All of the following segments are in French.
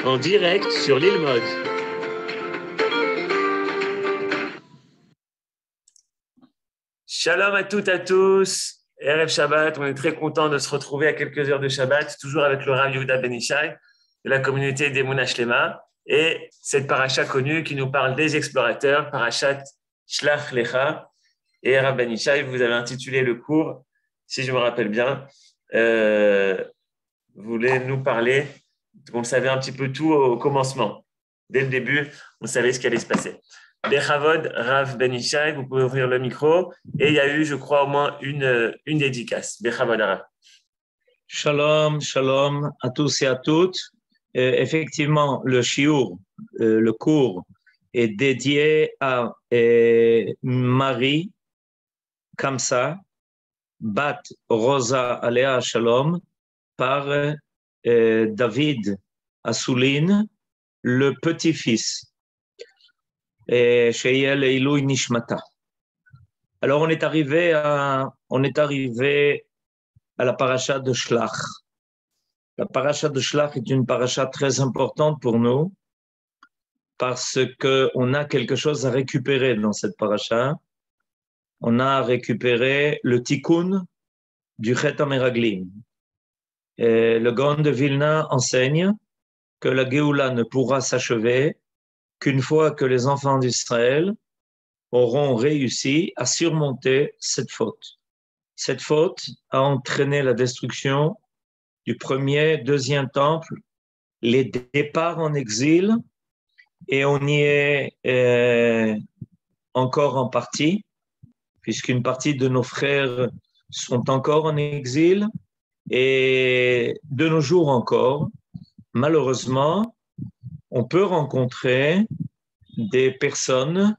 En direct sur l'île Mode. Shalom à toutes et à tous. Erev Shabbat, on est très content de se retrouver à quelques heures de Shabbat, toujours avec le Rav Yehuda Ben Ishai de la communauté des Emunah Shlema et cette paracha connue qui nous parle des explorateurs, parachat Shlach Lecha. Et Rav Ben Ishai, vous avez intitulé le cours, si je me rappelle bien, vous voulez nous parler, on savait un petit peu tout au commencement. Dès le début, on savait ce qui allait se passer. Bechavod, Rav Ben Ishai, vous pouvez ouvrir le micro. Et il y a eu, je crois, au moins une dédicace. Bechavod, Rav. Shalom, shalom à tous et à toutes. Effectivement, le shiur, le cours, est dédié à Marie Kamsa, Bat Rosa Alea Shalom, par David Assouline, le petit-fils, Sheyel Eiloui Nishmata. Alors, on est arrivé à la paracha de Shlach. La paracha de Shlach est une paracha très importante pour nous parce qu'on a quelque chose à récupérer dans cette paracha. On a récupéré le tikkun du Chet HaMeraglim. Le Gaon de Vilna enseigne que la Géoula ne pourra s'achever qu'une fois que les enfants d'Israël auront réussi à surmonter cette faute. Cette faute a entraîné la destruction du premier, deuxième temple, les départs en exil, et on y est encore en partie, puisqu'une partie de nos frères sont encore en exil, et de nos jours encore, malheureusement, on peut rencontrer des personnes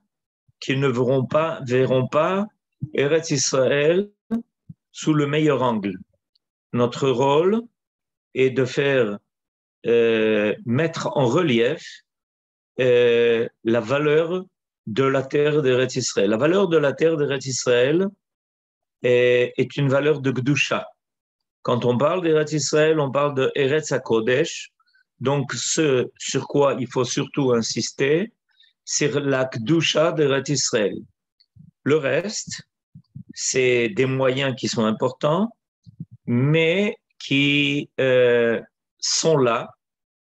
qui ne verront pas Eretz Israël sous le meilleur angle. Notre rôle est de faire mettre en relief la valeur de la terre d'Eretz Israël. La valeur de la terre d'Eretz Israël est une valeur de Gdusha. Quand on parle d'Eretz Israël, on parle de Eretz HaKodesh. Donc, ce sur quoi il faut surtout insister, c'est la Gdusha d'Eretz Israël. Le reste, c'est des moyens qui sont importants, mais qui sont là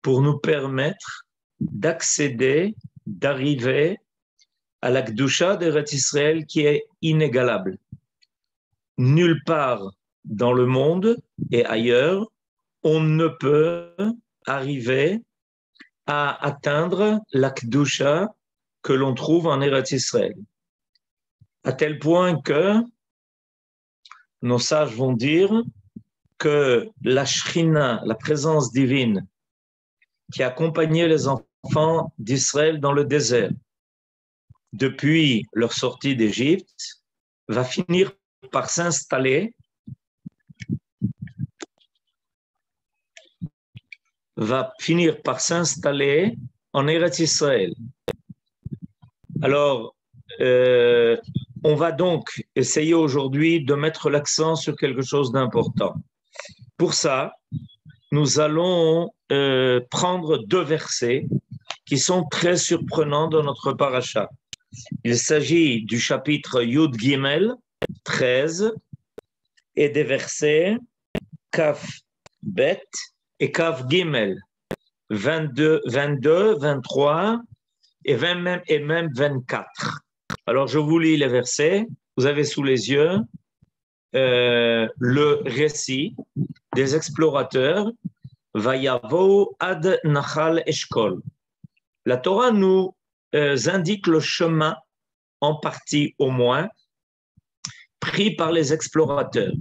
pour nous permettre d'accéder, d'arriver à la Gdusha d'Eretz Israël qui est inégalable. Nulle part dans le monde et ailleurs, on ne peut arriver à atteindre la Gdusha que l'on trouve en Eretz Israël. À tel point que nos sages vont dire que la Shrina, la présence divine qui accompagnait les enfants d'Israël dans le désert depuis leur sortie d'Égypte va finir par s'installer en Eretz Israël. Alors, on va donc essayer aujourd'hui de mettre l'accent sur quelque chose d'important. Pour ça, nous allons prendre deux versets qui sont très surprenants dans notre paracha. Il s'agit du chapitre Yud Gimel 13 et des versets Kaf Bet et Kaf Gimel 22, 23 et même 24. Alors, je vous lis les versets. Vous avez sous les yeux le récit des explorateurs Vayavo ad Nachal Eshkol. La Torah nous indique le chemin, en partie au moins, pris par les explorateurs.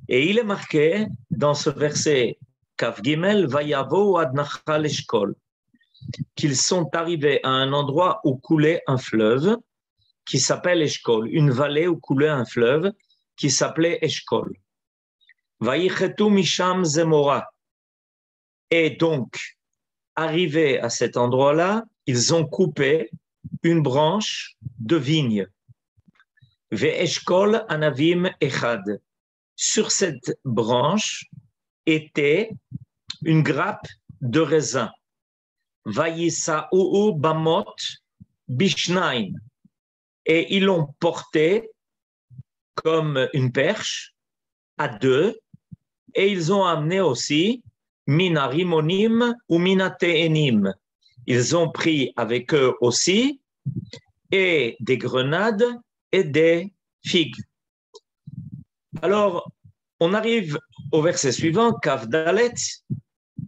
Et il est marqué dans ce verset Kaf Gimel Vayavo ad Nachal Eshkol qu'ils sont arrivés à un endroit où coulait un fleuve qui s'appelle Eshkol, une vallée où coulait un fleuve qui s'appelait Eshkol. Vayichetu misham zemora. Et donc, arrivés à cet endroit-là, ils ont coupé une branche de vigne. Ve'eshkol anavim echad. Sur cette branche, était une grappe de raisin. Vayisa'u bamot bishnaim. Et ils l'ont porté comme une perche à deux. Et ils ont amené aussi mina rimonim ou mina te'enim. Ils ont pris avec eux aussi et des grenades et des figues. Alors, on arrive au verset suivant, Kaf Dalet,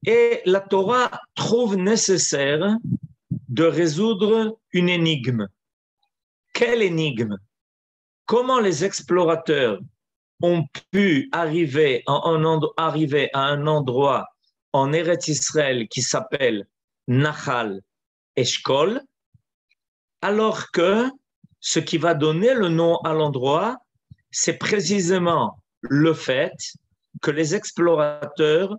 et la Torah trouve nécessaire de résoudre une énigme. Quelle énigme? Comment les explorateurs ont pu arriver à un endroit en Eretz Israël qui s'appelle Nachal Eshkol, alors que ce qui va donner le nom à l'endroit, c'est précisément le fait que les explorateurs,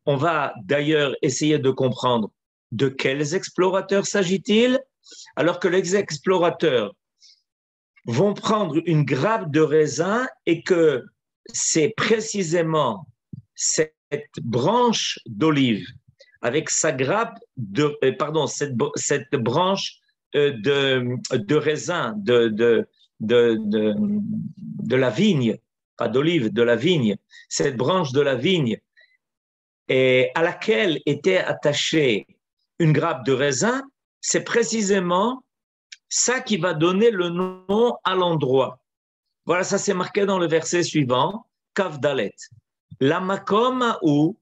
on va d'ailleurs essayer de comprendre de quels explorateurs s'agit-il, alors que les explorateurs vont prendre une grappe de raisin et que c'est précisément cette branche d'olive avec sa grappe cette branche de raisin de la vigne, pas d'olive, de la vigne, cette branche de la vigne et à laquelle était attachée une grappe de raisin, c'est précisément ça qui va donner le nom à l'endroit. Voilà, ça c'est marqué dans le verset suivant, Kaf Dalet. La makom ou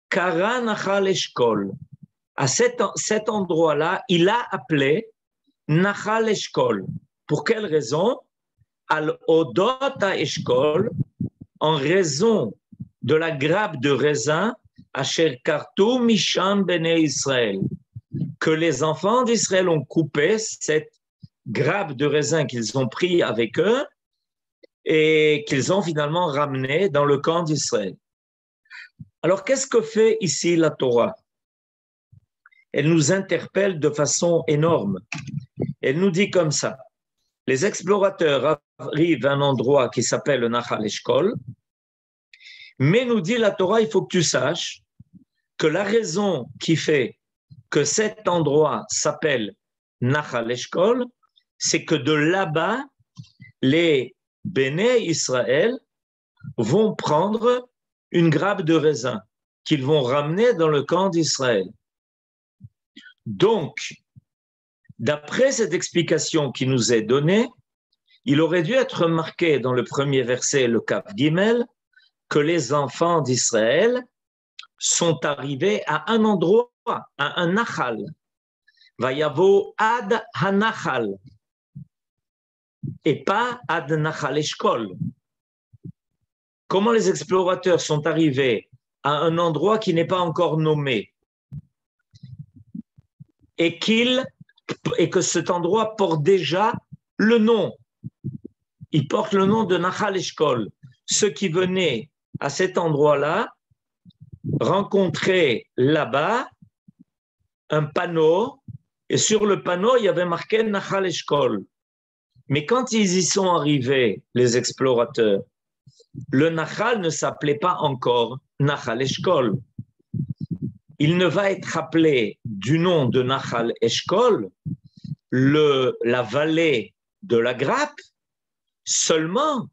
Kara Nachal Eshkol. À cet endroit-là, il a appelé Nachal Eshkol. Pour quelle raison? Al Odot Eshkol, en raison de la grappe de raisin, Asher Kartu Misham Bene Israël, que les enfants d'Israël ont coupé cette grappe de raisin qu'ils ont pris avec eux et qu'ils ont finalement ramené dans le camp d'Israël. Alors, qu'est-ce que fait ici la Torah? Elle nous interpelle de façon énorme. Elle nous dit comme ça. Les explorateurs arrivent à un endroit qui s'appelle le Nachal Eshkol, mais nous dit la Torah, il faut que tu saches que la raison qui fait que cet endroit s'appelle Nachal Eshkol, c'est que de là-bas, les Béné Israël vont prendre une grappe de raisin qu'ils vont ramener dans le camp d'Israël. Donc, d'après cette explication qui nous est donnée, il aurait dû être marqué dans le premier verset, le Kaf Gimel, que les enfants d'Israël sont arrivés à un endroit, à un Nachal. Vayavo ad hanachal. Et pas ad Nachal Eshkol. Comment les explorateurs sont arrivés à un endroit qui n'est pas encore nommé et que cet endroit porte déjà le nom. Il porte le nom de Nachal Eshkol. Ceux qui venaient à cet endroit-là rencontraient là-bas un panneau et sur le panneau, il y avait marqué Nachal Eshkol. Mais quand ils y sont arrivés, les explorateurs, le Nachal ne s'appelait pas encore Nachal Eshkol. Il ne va être appelé du nom de Nachal Eshkol, la vallée de la grappe, seulement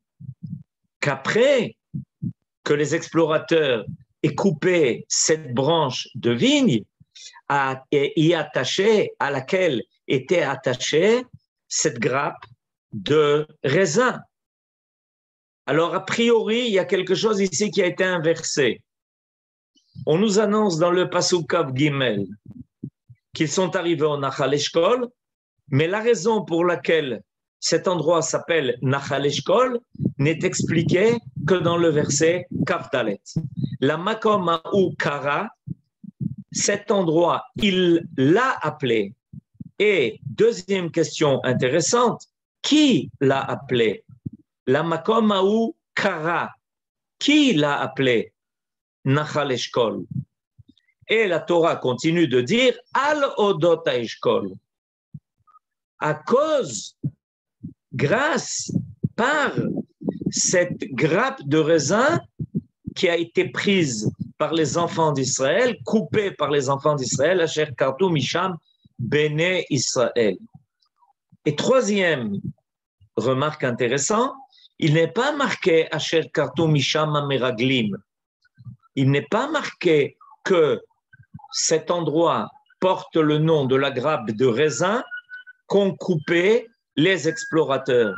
qu'après que les explorateurs aient coupé cette branche de vigne à laquelle était attachée cette grappe de raisin. Alors, a priori, il y a quelque chose ici qui a été inversé. On nous annonce dans le Pasuk Kaf Gimel qu'ils sont arrivés au Nachal Eshkol, mais la raison pour laquelle cet endroit s'appelle Nachal Eshkol n'est expliquée que dans le verset Kaf Dalet. La Makom Ha'u Kara, cet endroit, il l'a appelé. Et deuxième question intéressante, qui l'a appelé? La Makom Ha'u Kara, qui l'a appelé Nachal Eshkol? Et la Torah continue de dire Al Odot Eshkol. À cause, grâce, par cette grappe de raisin qui a été prise par les enfants d'Israël, coupé par les enfants d'Israël, Asher Kartu Misham Bene Israël. Et troisième remarque intéressante, il n'est pas marqué Asher Kartu Misham Ameraglim. Il n'est pas marqué que cet endroit porte le nom de la grappe de raisin qu'ont coupé les explorateurs.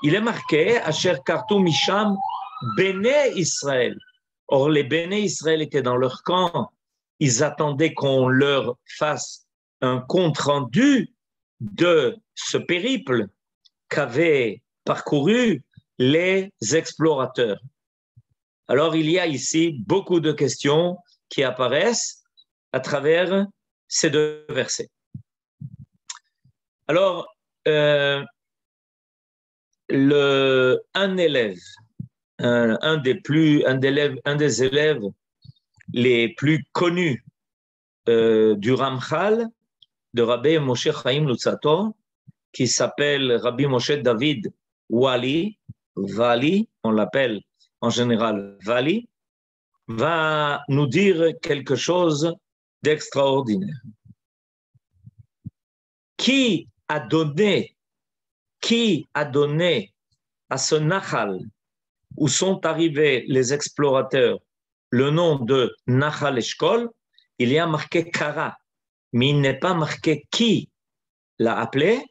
Il est marqué Asher Kartu Misham Bene Israël. Or, les Béné Israël étaient dans leur camp. Ils attendaient qu'on leur fasse un compte-rendu de ce périple qu'avaient parcouru les explorateurs. Alors, il y a ici beaucoup de questions qui apparaissent à travers ces deux versets. Alors, un des élèves les plus connus du Ramchal, de Rabbi Moshe Chaim Luzzatto, qui s'appelle Rabbi Moshe David Wali, on l'appelle en général Wali, va nous dire quelque chose d'extraordinaire. Qui a donné à ce Nahal où sont arrivés les explorateurs le nom de Nahal Eshkol? Il y a marqué Kara, mais il n'est pas marqué qui l'a appelé.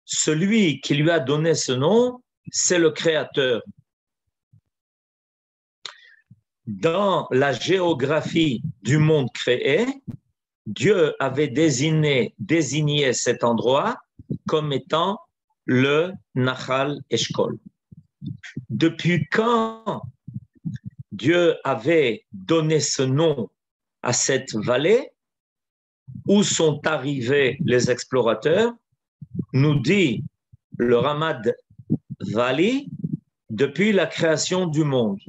Celui qui lui a donné ce nom, c'est le Créateur. Dans la géographie du monde créé, Dieu avait désigné cet endroit comme étant le Nahal Eshkol. Depuis quand Dieu avait donné ce nom à cette vallée où sont arrivés les explorateurs, nous dit le Ramad Vali, depuis la création du monde.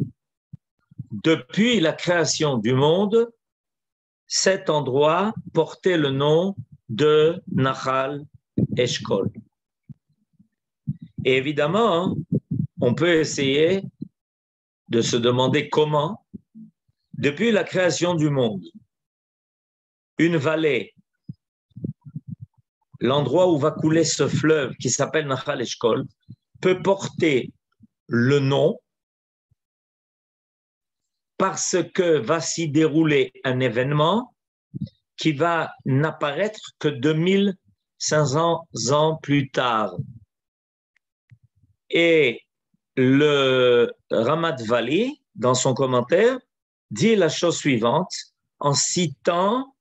Depuis la création du monde, cet endroit portait le nom de Nahal Eshkol. Et évidemment, on peut essayer de se demander comment, depuis la création du monde, une vallée, l'endroit où va couler ce fleuve qui s'appelle Nahal Eshkol, peut porter le nom parce que va s'y dérouler un événement qui va n'apparaître que 2500 ans plus tard. Et le Ramat Vali, dans son commentaire, dit la chose suivante en citant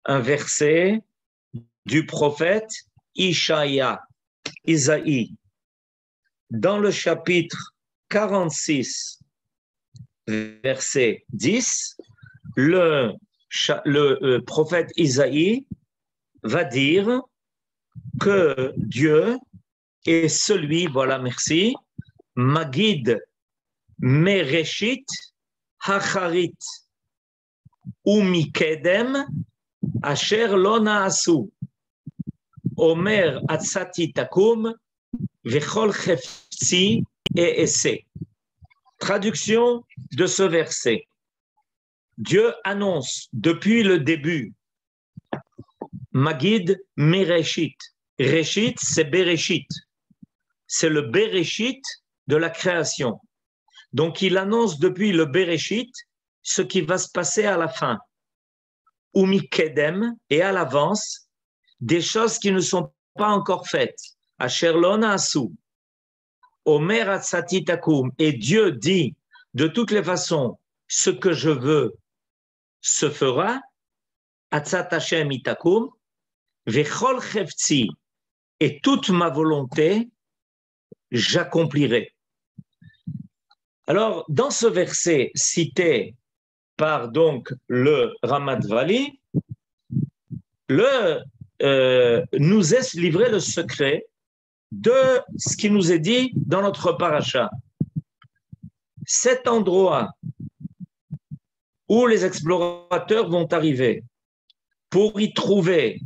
un verset du prophète Isaïe. Dans le chapitre 46, verset 10, le prophète Isaïe va dire que Dieu est celui, voilà, merci, Magid Mereshit Hacharit Umikedem Asher lo naasu Omer Atzati Takum Vechol Chefzi et Esse. Traduction de ce verset. Dieu annonce depuis le début Magid Mereshit. Reshit, c'est Bereshit. C'est le Bereshit de la création. Donc, il annonce depuis le Bereshit ce qui va se passer à la fin. Umikedem, et à l'avance, des choses qui ne sont pas encore faites. Asher lo naasu. Omer atzati takum. Et Dieu dit, de toutes les façons, ce que je veux se fera. Atzat Hashem itakum. Vechol chefzi. Et toute ma volonté, j'accomplirai. Alors, dans ce verset cité par donc le Ramat Vali, nous est livré le secret de ce qui nous est dit dans notre paracha. Cet endroit où les explorateurs vont arriver pour y trouver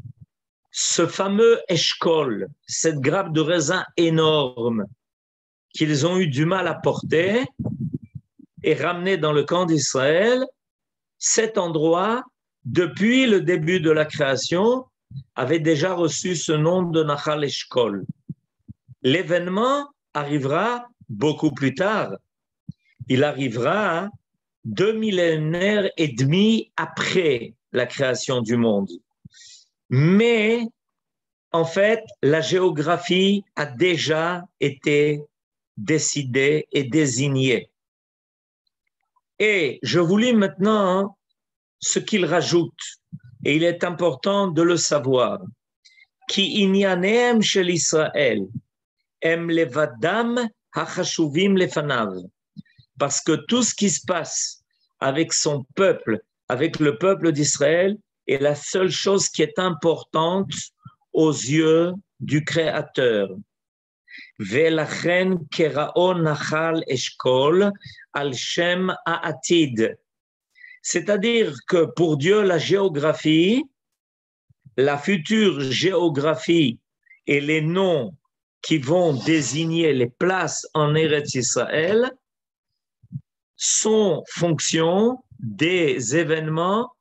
ce fameux Eshkol, cette grappe de raisin énorme qu'ils ont eu du mal à porter, et ramené dans le camp d'Israël, cet endroit, depuis le début de la création, avait déjà reçu ce nom de Nachal Eshkol. L'événement arrivera beaucoup plus tard. Il arrivera 2 millénaires et demi après la création du monde. Mais, en fait, la géographie a déjà été décidée et désignée. Et je vous lis maintenant ce qu'il rajoute, et il est important de le savoir. Ki inyanehem shel Israël em levadam hachashuvim lefanav. Parce que tout ce qui se passe avec son peuple, avec le peuple d'Israël, est la seule chose qui est importante aux yeux du Créateur. Velachen kerao nachal eshkol al shem ha'atid. C'est-à-dire que pour Dieu, la géographie, la future géographie et les noms qui vont désigner les places en Eretz Israël sont fonction des événements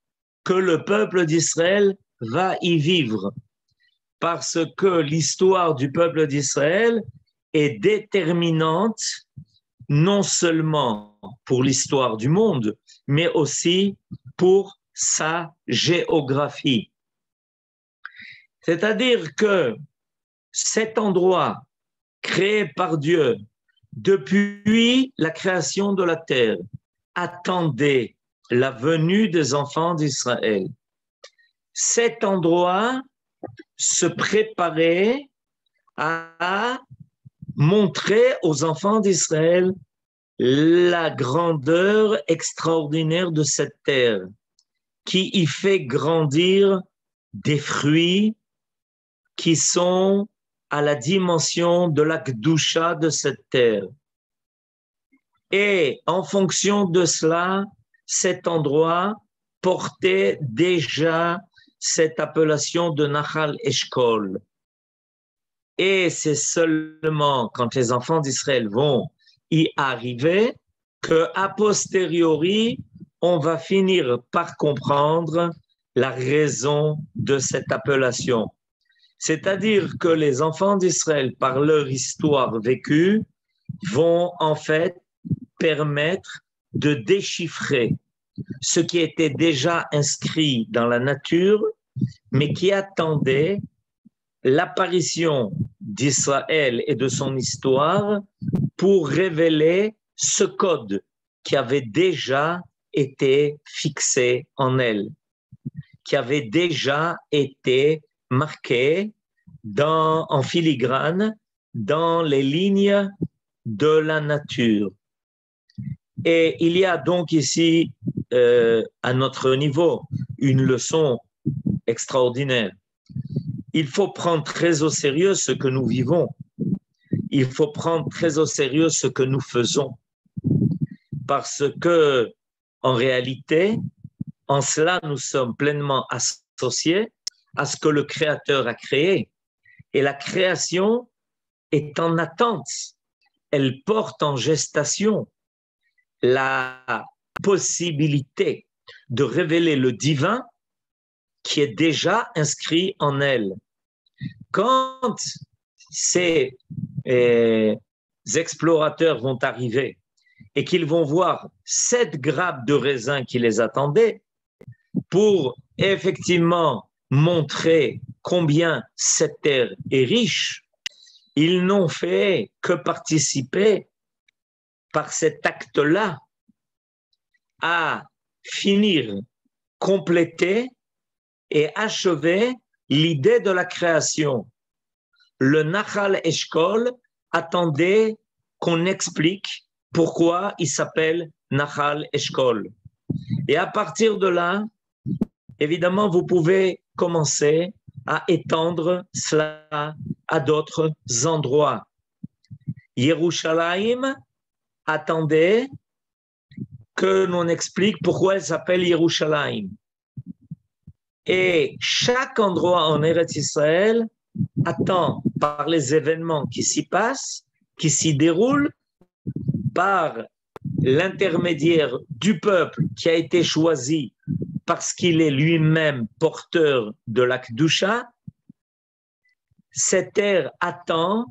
que le peuple d'Israël va y vivre. Parce que l'histoire du peuple d'Israël est déterminante non seulement pour l'histoire du monde, mais aussi pour sa géographie. C'est-à-dire que cet endroit créé par Dieu depuis la création de la terre attendait la venue des enfants d'Israël. Cet endroit se préparait à montrer aux enfants d'Israël la grandeur extraordinaire de cette terre qui y fait grandir des fruits qui sont à la dimension de la Kedusha de cette terre. Et en fonction de cela, cet endroit portait déjà cette appellation de Nachal Eshkol. Et c'est seulement quand les enfants d'Israël vont y arriver qu'à posteriori, on va finir par comprendre la raison de cette appellation. C'est-à-dire que les enfants d'Israël, par leur histoire vécue, vont en fait permettre de déchiffrer ce qui était déjà inscrit dans la nature, mais qui attendait l'apparition d'Israël et de son histoire pour révéler ce code qui avait déjà été fixé en elle, qui avait déjà été marqué en filigrane dans les lignes de la nature. Et il y a donc ici, à notre niveau, une leçon extraordinaire. Il faut prendre très au sérieux ce que nous vivons. Il faut prendre très au sérieux ce que nous faisons. Parce que, en réalité, en cela, nous sommes pleinement associés à ce que le Créateur a créé. Et la création est en attente. Elle porte en gestation la possibilité de révéler le divin qui est déjà inscrit en elle. Quand ces explorateurs vont arriver et qu'ils vont voir 7 grappes de raisin qui les attendaient pour effectivement montrer combien cette terre est riche, ils n'ont fait que participer par cet acte-là à finir, compléter et achever l'idée de la création. Le Nachal Eshkol attendait qu'on explique pourquoi il s'appelle Nachal Eshkol. Et à partir de là, évidemment, vous pouvez commencer à étendre cela à d'autres endroits. Yerushalayim attendait que l'on explique pourquoi elle s'appelle Yerushalayim. Et chaque endroit en Eretz Israël attend par les événements qui s'y passent, qui s'y déroulent, par l'intermédiaire du peuple qui a été choisi parce qu'il est lui-même porteur de la Kedusha, cette terre attend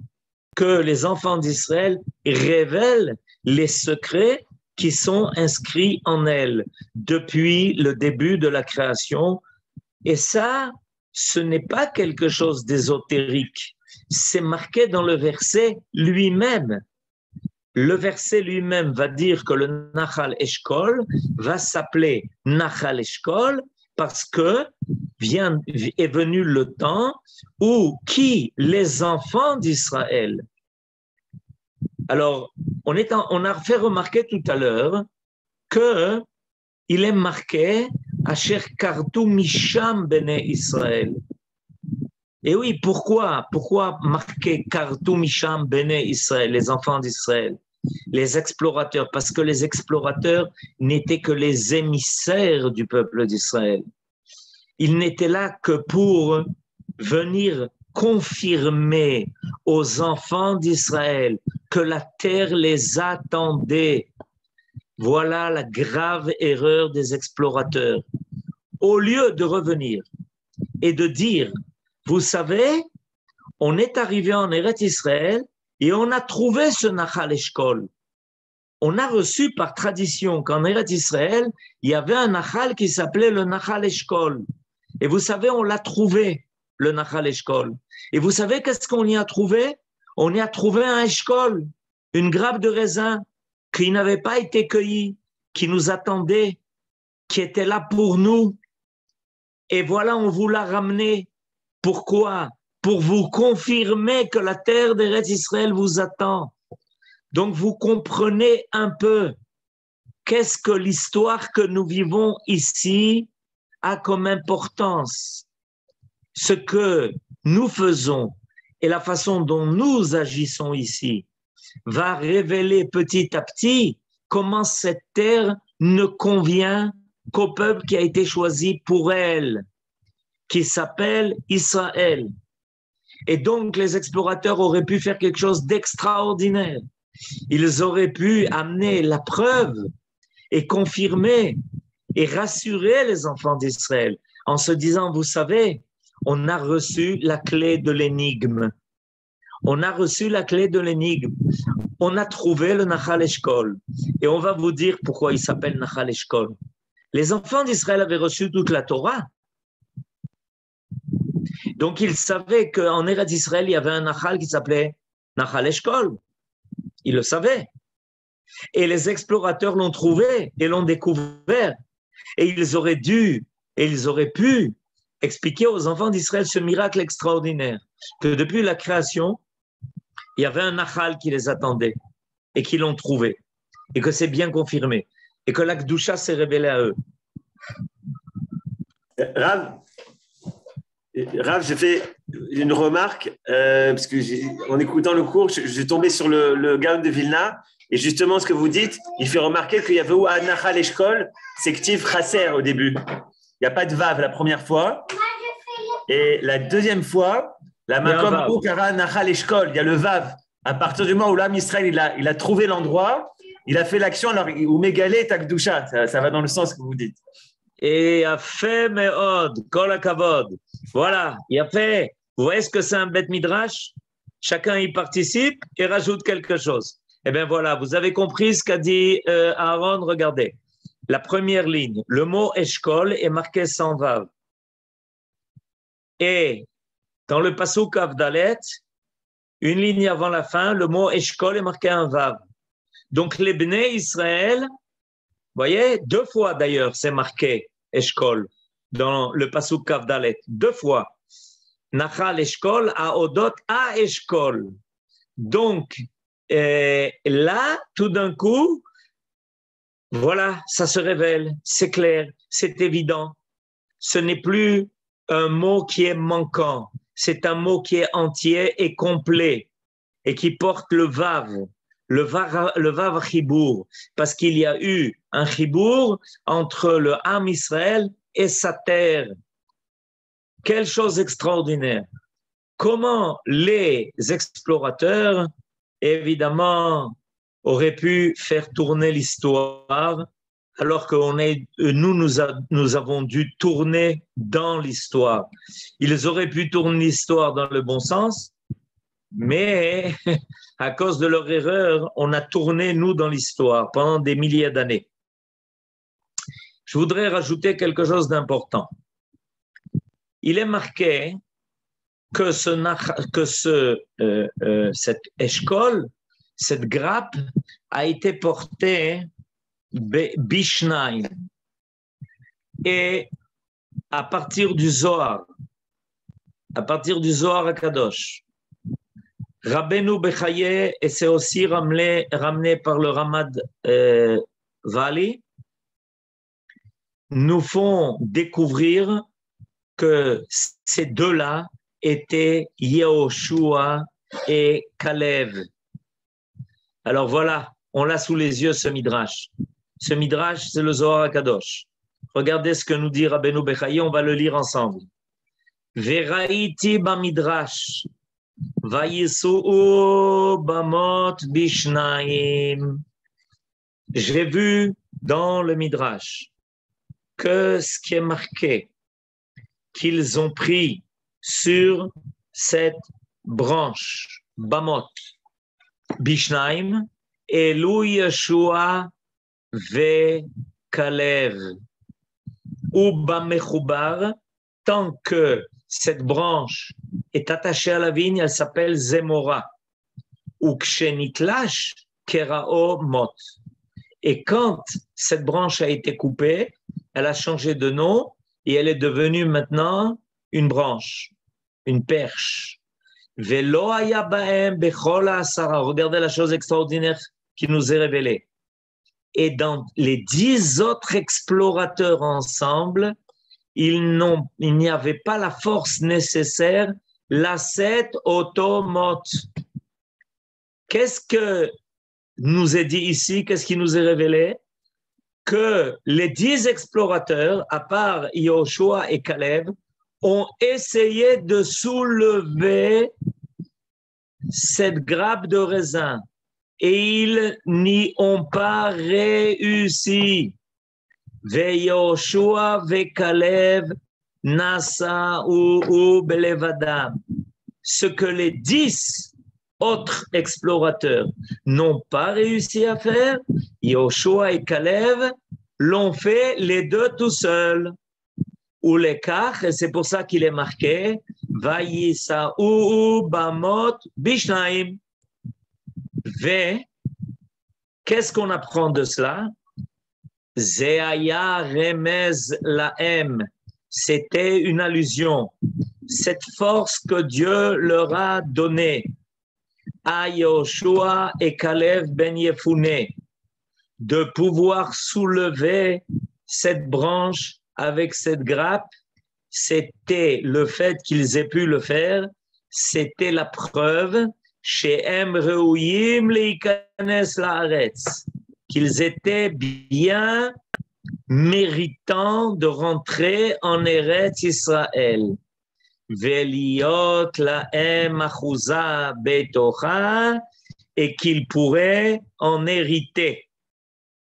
que les enfants d'Israël révèlent les secrets qui sont inscrits en elle depuis le début de la création. Et ça, ce n'est pas quelque chose d'ésotérique. C'est marqué dans le verset lui-même. Le verset lui-même va dire que le Nachal Eshkol va s'appeler Nachal Eshkol parce que est venu le temps où les enfants d'Israël. Alors, on a fait remarquer tout à l'heure que il est marqué Asher Kartu Misham Bene Israël. Et oui, pourquoi marquer Kartu Misham Bene Israël, les enfants d'Israël, les explorateurs? Parce que les explorateurs n'étaient que les émissaires du peuple d'Israël. Ils n'étaient là que pour venir confirmer aux enfants d'Israël que la terre les attendait. Voilà la grave erreur des explorateurs. Au lieu de revenir et de dire, vous savez, on est arrivé en Eretz Israël et on a trouvé ce Nachal Eshkol. On a reçu par tradition qu'en Eretz Israël, il y avait un Nachal qui s'appelait le Nachal Eshkol. Et vous savez, on l'a trouvé, le Nachal Eshkol. Et vous savez qu'est-ce qu'on y a trouvé? On y a trouvé un Eshkol, une grappe de raisin qui n'avait pas été cueillie, qui nous attendait, qui était là pour nous. Et voilà, on vous l'a ramené. Pourquoi? Pour vous confirmer que la terre d'Eretz Israël vous attend. Donc, vous comprenez un peu qu'est-ce que l'histoire que nous vivons ici a comme importance. Ce que nous faisons et la façon dont nous agissons ici va révéler petit à petit comment cette terre ne convient qu'au peuple qui a été choisi pour elle, qui s'appelle Israël. Et donc, les explorateurs auraient pu faire quelque chose d'extraordinaire. Ils auraient pu amener la preuve et confirmer et rassurer les enfants d'Israël en se disant, vous savez, on a reçu la clé de l'énigme. On a reçu la clé de l'énigme. On a trouvé le Nachal Eshkol. Et on va vous dire pourquoi il s'appelle Nachal Eshkol. Les enfants d'Israël avaient reçu toute la Torah. Donc, ils savaient qu'en Eretz Israël, il y avait un Nachal qui s'appelait Nachal Eshkol. Ils le savaient. Et les explorateurs l'ont trouvé et l'ont découvert. Et ils auraient dû, et ils auraient pu expliquer aux enfants d'Israël ce miracle extraordinaire, que depuis la création, il y avait un Nachal qui les attendait et qui l'ont trouvé, et que c'est bien confirmé, et que la Kedusha s'est révélée à eux. Rav, j'ai fait une remarque, parce que en écoutant le cours, je suis tombé sur le Gaon de Vilna, et justement ce que vous dites, il fait remarquer qu'il y avait où Nachal Eshkol, c'est Ktiv Chaser au début. Il n'y a pas de Vav la première fois, et la deuxième fois, la Makom Ukara Nachal Eshkol, il y a le Vav. À partir du moment où l'âme Israël il a trouvé l'endroit, il a fait l'action, alors où Mégalé Takdusha, ça va dans le sens que vous dites. Et a fait Meod, Kol HaKavod. Voilà, il a fait. Vous voyez ce que c'est un Bet Midrash? Chacun y participe et rajoute quelque chose. Eh bien voilà, vous avez compris ce qu'a dit Aaron. Regardez, la première ligne, le mot Eshkol est marqué sans Vav. Et dans le Pasuk Avdalet, une ligne avant la fin, le mot Eshkol est marqué en Vav. Donc les Bnei Israël, vous voyez, 2 fois d'ailleurs, c'est marqué Eshkol dans le Pasuk Avdalet, 2 fois. Nachal Eshkol, Aodot a Eshkol. Donc là, tout d'un coup, voilà, ça se révèle, c'est clair, c'est évident. Ce n'est plus un mot qui est manquant, c'est un mot qui est entier et complet et qui porte le Vav Chibour, parce qu'il y a eu un Chibour entre le Ham Israël et sa terre. Quelle chose extraordinaire! Comment les explorateurs, évidemment, aurait pu faire tourner l'histoire, alors que nous avons dû tourner dans l'histoire. Ils auraient pu tourner l'histoire dans le bon sens, mais à cause de leur erreur, on a tourné, nous, dans l'histoire pendant des milliers d'années. Je voudrais rajouter quelque chose d'important. Il est marqué que cette échelle, cette grappe, a été portée Bishnaim. Et à partir du Zohar Akadosh, Rabbeinu Bechaye, et c'est aussi ramené par le Ramad Vali, nous font découvrir que ces deux-là étaient Yehoshua et Kalev. Alors voilà, on l'a sous les yeux, ce Midrash. Ce Midrash, c'est le Zohar HaKadosh. Regardez ce que nous dit Rabbeinu Bechaye, on va le lire ensemble. Veraiti bamidrash, vayisu'u bamot bishnaim. J'ai vu dans le Midrash que ce qui est marqué, qu'ils ont pris sur cette branche, bamot, bishnaim, Elu Yeshua ve Kalev, ou Bamechubar, tant que cette branche est attachée à la vigne, elle s'appelle Zemora, ou Kshenitlash Kerao Mot. Et quand cette branche a été coupée, elle a changé de nom et elle est devenue maintenant une branche, une perche. Velo haya baem bechol ha'asara. Regardez la chose extraordinaire qui nous est révélée. Et dans les 10 autres explorateurs ensemble, il n'y avait pas la force nécessaire, la 7 automote. Qu'est-ce que nous est dit ici? Qu'est-ce qui nous est révélé? Que les 10 explorateurs, à part Yehoshua et Caleb, ont essayé de soulever cette grappe de raisin et ils n'y ont pas réussi. Yehoshua ve Caleb nasa ou belevadam. Ce que les 10 autres explorateurs n'ont pas réussi à faire, Yehoshua et Caleb l'ont fait les deux tout seuls. Ou les kach, et c'est pour ça qu'il est marqué Vayisa'u bamot bishnaim. Ve, qu'est-ce qu'on apprend de cela? Zeaya remez laem. C'était une allusion. Cette force que Dieu leur a donnée à Yehoshua et Caleb ben Yefune de pouvoir soulever cette branche avec cette grappe, c'était le fait qu'ils aient pu le faire, c'était la preuve chez Reuyim leikanes laaretz, qu'ils étaient bien méritants de rentrer en Eretz Israël. Veliot laem achuza betocha, et qu'ils pourraient en hériter.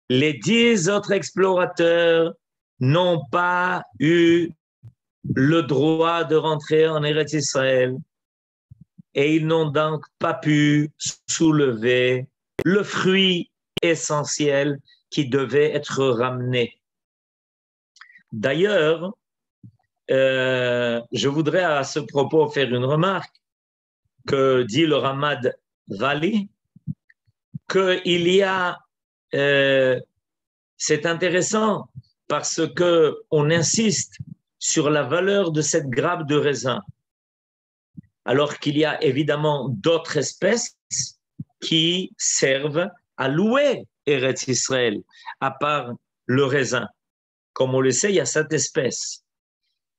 Les 10 autres explorateurs n'ont pas eu le droit de rentrer en Eretz Israël et ils n'ont donc pas pu soulever le fruit essentiel qui devait être ramené. D'ailleurs, je voudrais à ce propos faire une remarque que dit le Ramad Vali, qu'il y a, c'est intéressant parce qu'on insiste sur la valeur de cette grappe de raisin, alors qu'il y a évidemment d'autres espèces qui servent à louer Eretz Israël, à part le raisin. Comme on le sait, il y a cette espèce.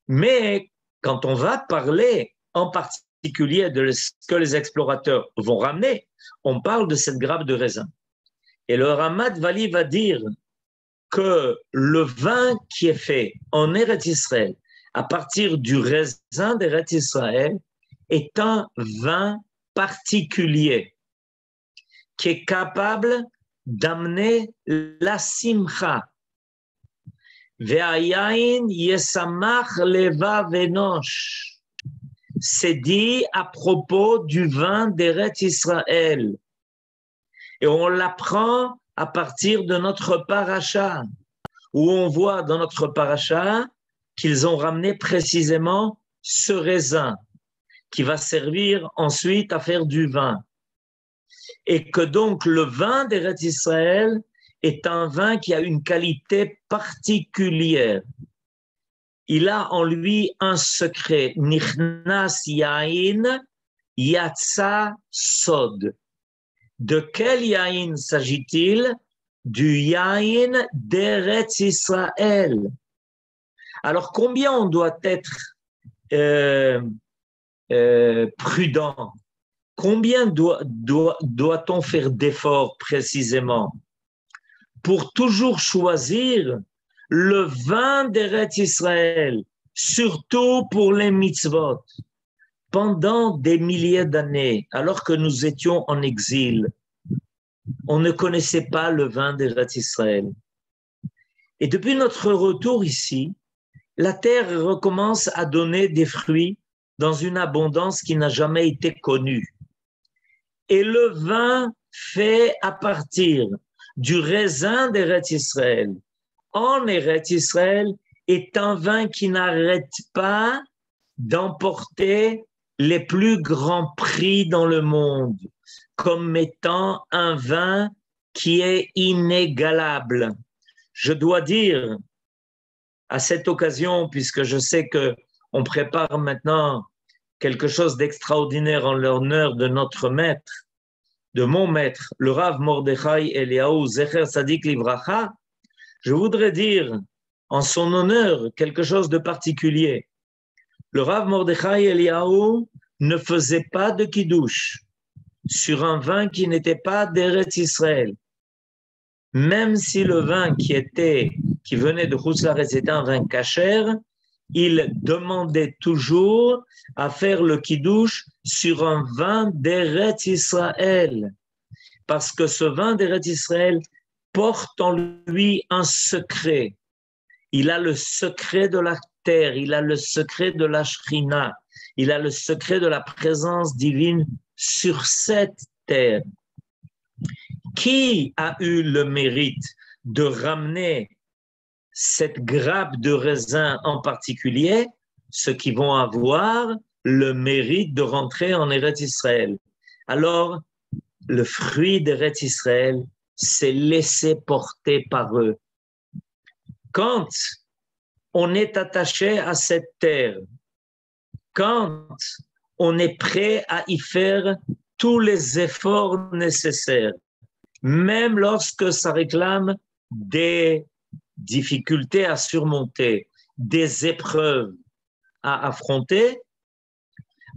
Mais quand on va parler en particulier de ce que les explorateurs vont ramener, on parle de cette grappe de raisin. Et le Ramad Vali va dire que le vin qui est fait en Eretz Israël, à partir du raisin d'Eretz Israël, est un vin particulier qui est capable d'amener la simcha. Ve'ayayin yesamach levav enosh. C'est dit à propos du vin d'Eretz Israël. Et on l'apprend à partir de notre paracha, où on voit dans notre paracha qu'ils ont ramené précisément ce raisin qui va servir ensuite à faire du vin. Et que donc le vin d'Eretz Israël est un vin qui a une qualité particulière. Il a en lui un secret. Nichnas yain yatsa sod. De quel yain s'agit-il? Du yain d'Eretz Israël. Alors combien on doit être prudent? Combien doit-on faire d'efforts précisément pour toujours choisir le vin d'Eretz Israël, surtout pour les mitzvot? Pendant des milliers d'années, alors que nous étions en exil, on ne connaissait pas le vin d'Eretz Israël. Et depuis notre retour ici, la terre recommence à donner des fruits dans une abondance qui n'a jamais été connue. Et le vin fait à partir du raisin d'Eretz Israël en Eretz Israël est un vin qui n'arrête pas d'emporter les plus grands prix dans le monde, comme étant un vin qui est inégalable. Je dois dire, à cette occasion, puisque je sais qu'on prépare maintenant quelque chose d'extraordinaire en l'honneur de notre maître, de mon maître, le Rav Mordechai Eliyahu Zecher Tzadik Livracha, je voudrais dire en son honneur quelque chose de particulier. Le Rav Mordechai Eliyahu ne faisait pas de kiddush sur un vin qui n'était pas d'Eretz Israël. Même si le vin qui venait de Chutz La'aretz était un vin kasher, il demandait toujours à faire le kiddush sur un vin d'Eretz Israël. Parce que ce vin d'Eretz Israël porte en lui un secret. Il a le secret de la terre, il a le secret de la Shrina, il a le secret de la présence divine sur cette terre. Qui a eu le mérite de ramener cette grappe de raisin en particulier? Ceux qui vont avoir le mérite de rentrer en Eretz Israël. Alors, le fruit d'Eretz Israël s'est laissé porter par eux. Quand on est attaché à cette terre, quand on est prêt à y faire tous les efforts nécessaires, même lorsque ça réclame des difficultés à surmonter, des épreuves à affronter,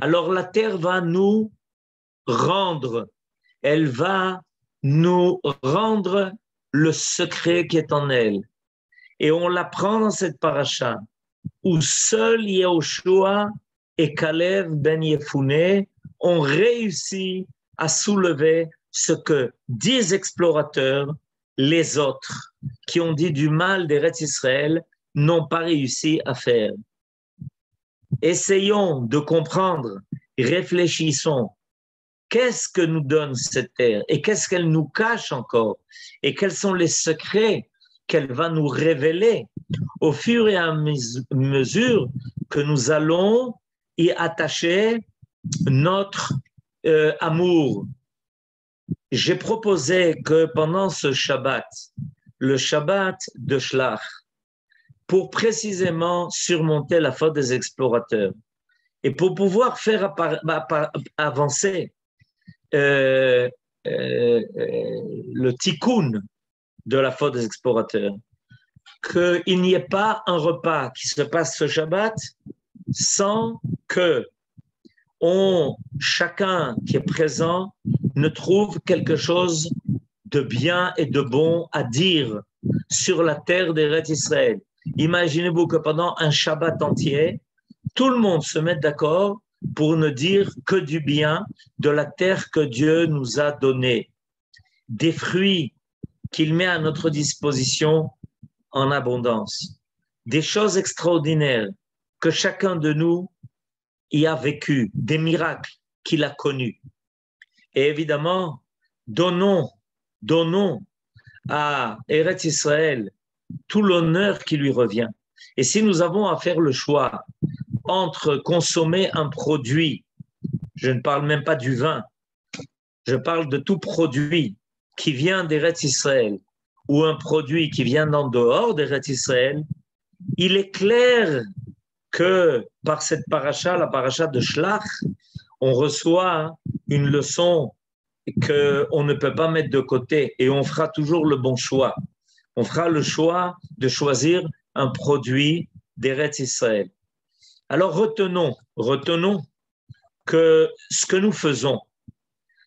alors la terre va nous rendre, elle va nous rendre le secret qui est en elle. Et on l'apprend dans cette paracha, où seul Yehoshua et Kalev ben Yefouné ont réussi à soulever ce que 10 explorateurs, les autres, qui ont dit du mal d'Eretz Israël, n'ont pas réussi à faire. Essayons de comprendre, réfléchissons. Qu'est-ce que nous donne cette terre et qu'est-ce qu'elle nous cache encore et quels sont les secrets qu'elle va nous révéler au fur et à mesure que nous allons y attacher notre amour. J'ai proposé que pendant ce Shabbat, le Shabbat de Shlach, pour précisément surmonter la faute des explorateurs et pour pouvoir faire avancer le tikkun de la faute des explorateurs, qu'il n'y ait pas un repas qui se passe ce Shabbat sans que chacun qui est présent ne trouve quelque chose de bien et de bon à dire sur la terre d'Eretz Israël. Imaginez-vous que pendant un Shabbat entier, tout le monde se mette d'accord pour ne dire que du bien de la terre que Dieu nous a donnée. des fruits qu'il met à notre disposition en abondance, des choses extraordinaires que chacun de nous y a vécu, des miracles qu'il a connus. Et évidemment, donnons à Eretz Israël tout l'honneur qui lui revient. Et si nous avons à faire le choix entre consommer un produit, je ne parle même pas du vin, je parle de tout produit qui vient d'Eretz Israël ou un produit qui vient d'en dehors d'Eretz Israël, il est clair que par cette paracha, la paracha de Shlach, on reçoit une leçon qu'on ne peut pas mettre de côté et on fera toujours le bon choix. On fera le choix de choisir un produit d'Eretz Israël. Alors retenons que ce que nous faisons,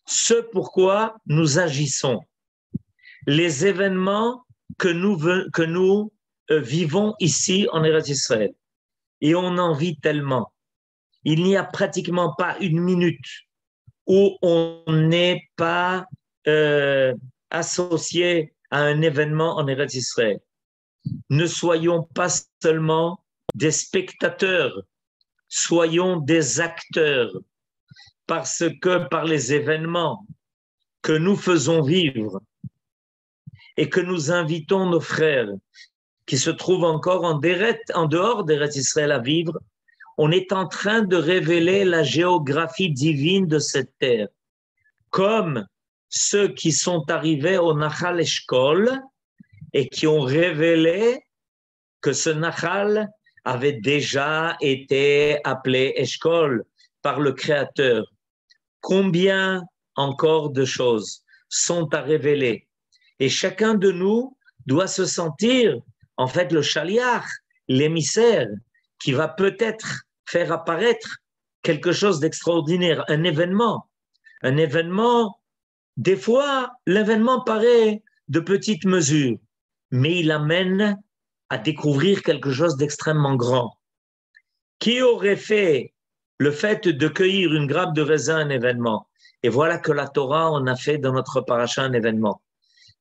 ce pourquoi nous agissons, les événements que nous vivons ici en Eretz Israël, et on en vit tellement. Il n'y a pratiquement pas une minute où on n'est pas associé à un événement en Eretz Israël. Ne soyons pas seulement des spectateurs, soyons des acteurs, parce que par les événements que nous faisons vivre et que nous invitons nos frères qui se trouvent encore en dehors d'Eretz Israël à vivre, on est en train de révéler la géographie divine de cette terre, comme ceux qui sont arrivés au Nachal Eshkol et qui ont révélé que ce Nachal avait déjà été appelé Eshkol par le Créateur. Combien encore de choses sont à révéler? Et chacun de nous doit se sentir, en fait, le shaliach, l'émissaire, qui va peut-être faire apparaître quelque chose d'extraordinaire, un événement. Un événement, des fois, l'événement paraît de petite mesure, mais il amène à découvrir quelque chose d'extrêmement grand. Qui aurait fait le fait de cueillir une grappe de raisin un événement? Et voilà que la Torah en a fait dans notre paracha un événement.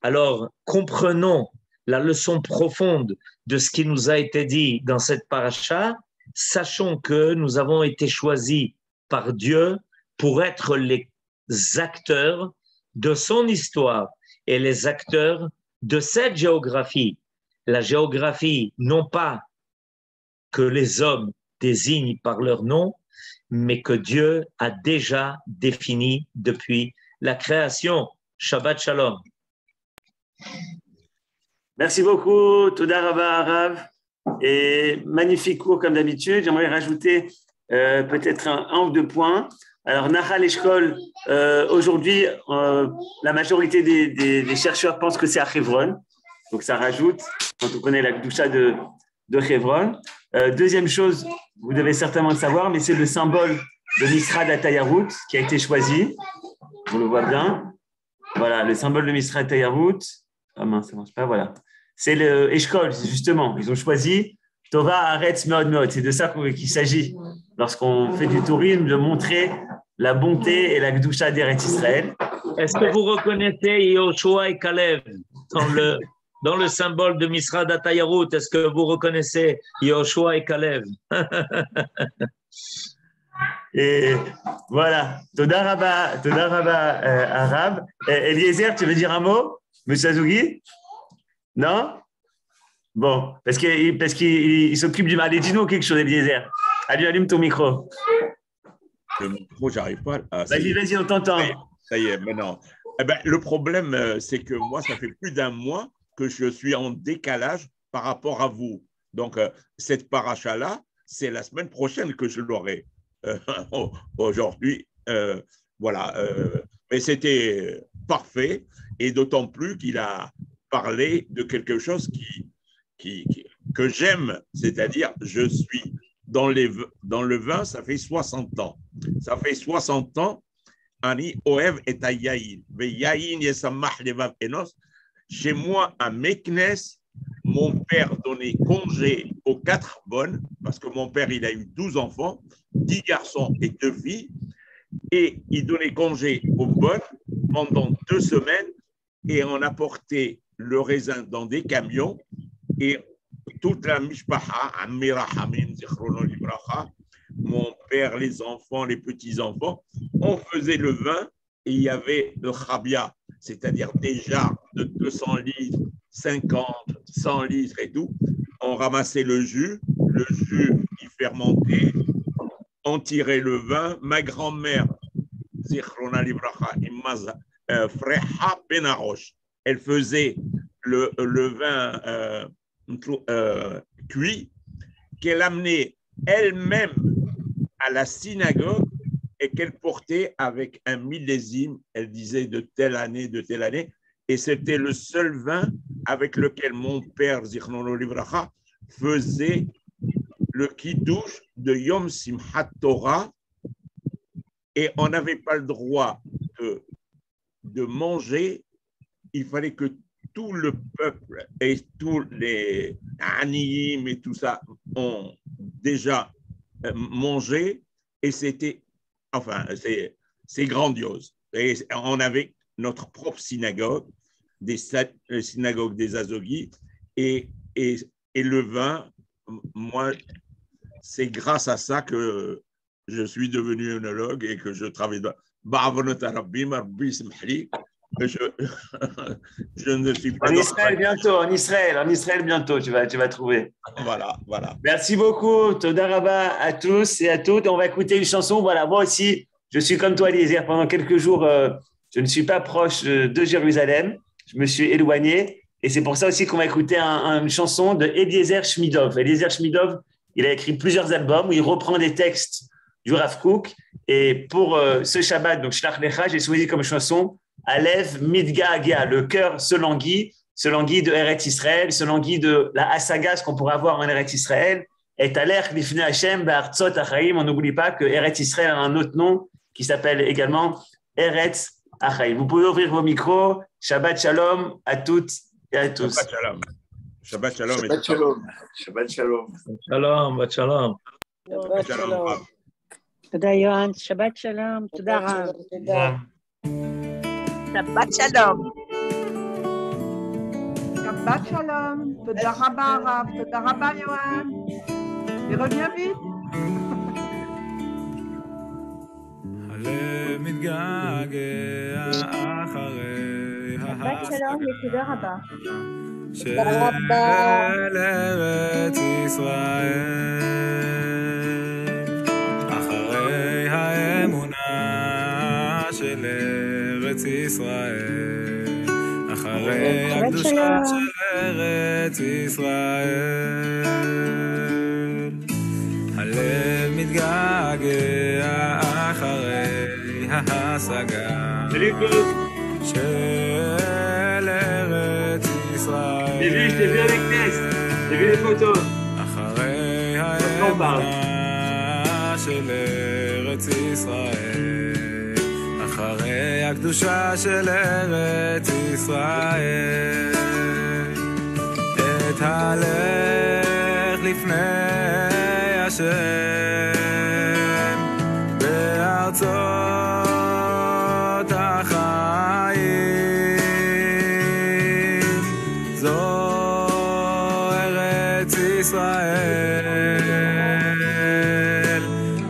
Alors, comprenons la leçon profonde de ce qui nous a été dit dans cette paracha, sachons que nous avons été choisis par Dieu pour être les acteurs de son histoire et les acteurs de cette géographie. La géographie, non pas que les hommes désignent par leur nom, mais que Dieu a déjà défini depuis la création. Shabbat Shalom. Merci beaucoup, Toda Rabba Arav. Et magnifique cours comme d'habitude. J'aimerais rajouter peut-être un ou deux points. Alors, Nahal Eshkol, aujourd'hui, la majorité des chercheurs pensent que c'est à Hebron. Donc, ça rajoute, quand on connaît la Kedusha de Hebron. Deuxième chose, vous devez certainement le savoir, mais c'est le symbole de Misrad HaTayarut qui a été choisi. On le voit bien. Voilà, le symbole de Misrad HaTayarut. Ah mince, ça ne marche pas, voilà. C'est le Eshkol, justement. Ils ont choisi Tova Haaretz Meod Meod. C'est de ça qu'il s'agit lorsqu'on fait du tourisme, de montrer la bonté et la Kedusha d'Eretz Israël. Est-ce que vous reconnaissez Yoshua et Kalev dans le symbole de Misrad HaTayarut? Est-ce que vous reconnaissez Yoshua et Kalev? Et voilà. Toda Rabba Arav. Eliezer, tu veux dire un mot, Monsieur Azougi? Non? Bon, parce qu'il s'occupe du mal. Dis-nous quelque chose, Eliezer. Allume ton micro. Le micro, j'arrive pas. Vas-y, on t'entend. Ça y est, maintenant. Eh ben, le problème, c'est que moi, ça fait plus d'un mois que je suis en décalage par rapport à vous. Donc, cette paracha-là, c'est la semaine prochaine que je l'aurai. Aujourd'hui, voilà. Mais c'était parfait, et d'autant plus qu'il a parlé de quelque chose que j'aime, c'est-à-dire je suis dans le vin, ça fait 60 ans. Ça fait 60 ans, Ani Oev et Yaïn. Yaïn Yesamah Levav Enos. Chez moi, à Meknes, mon père donnait congé aux 4 bonnes, parce que mon père, il a eu 12 enfants, 10 garçons et 2 filles, et il donnait congé aux bonnes pendant 2 semaines et on apportait le raisin dans des camions et toute la mishpaha, Amira Hamim, Zichrono Libracha, mon père, les enfants, les petits-enfants, on faisait le vin et il y avait le khabia, c'est-à-dire des jarres de 200 litres, 50, 100 litres et tout. On ramassait le jus il fermentait, on tirait le vin. Ma grand-mère, Zichrona Libracha, Freha Benarosh, elle faisait le vin cuit qu'elle amenait elle-même à la synagogue et qu'elle portait avec un millésime, elle disait de telle année, et c'était le seul vin avec lequel mon père, Zichrono Livracha, faisait le kiddush de Yom Simchat Torah, et on n'avait pas le droit de manger, il fallait que tout le peuple et tous les aniyim et tout ça ont déjà mangé, et c'était, enfin, c'est grandiose. Et on avait notre propre synagogue, des synagogues des Azogites, et le vin, moi, c'est grâce à ça que je suis devenu œnologue et que je travaille dans je ne suis pas en Israël bientôt, tu vas trouver. Voilà. Merci beaucoup, Toda Rabba à tous et à toutes. On va écouter une chanson. Voilà, moi aussi, je suis comme toi, Eliezer. Pendant quelques jours, je ne suis pas proche de Jérusalem. Je me suis éloigné. Et c'est pour ça aussi qu'on va écouter une chanson de Eliezer Shmidov. Eliezer Shmidov, il a écrit plusieurs albums où il reprend des textes du Rav Kook. Et pour ce Shabbat, donc Shlach Lecha, j'ai choisi comme chanson Alev Midga'agea, le cœur se languit de Eretz Israël, se languit de la Hasaga, ce qu'on pourrait avoir en Eretz Israël. Et Talech Lifnei Hashem Ba'artzot Achaim. On n'oublie pas que Eretz Israël a un autre nom qui s'appelle également Eretz Achaim. Vous pouvez ouvrir vos micros. Shabbat Shalom à toutes et à tous. Shabbat Shalom. Shabbat Shalom. Shabbat Shalom. Shalom, shalom. Shabbat Shalom. תודה יוהאן, שבת שלום, תודה רב. שבת שלום. שבת שלום, תודה רבה הרב, תודה רבה יוהאן. reviens vite. הלב מתגעגע אחרי שבת שלום ותודה רבה. של ארץ ישראל, אחרי האמונה של ארץ ישראל, אחרי הקדושה של ארץ ישראל, הלב מתגעגע אחרי ההשגה של ארץ ישראל. J'ai vu avec Ness, j'ai vu les photos. אחרי האמונה של ארץ ישראל, אחרי הקדושה של ארץ ישראל, את הלך לפני השם בארצות החיים, זו ארץ ישראל,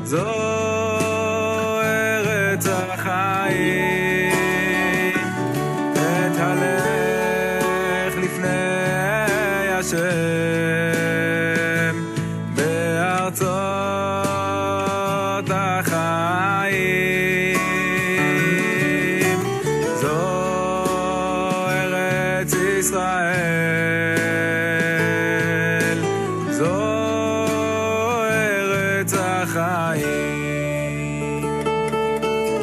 זו ארץ החיים, את הלך לפני השם בארצות החיים, זו ארץ ישראל.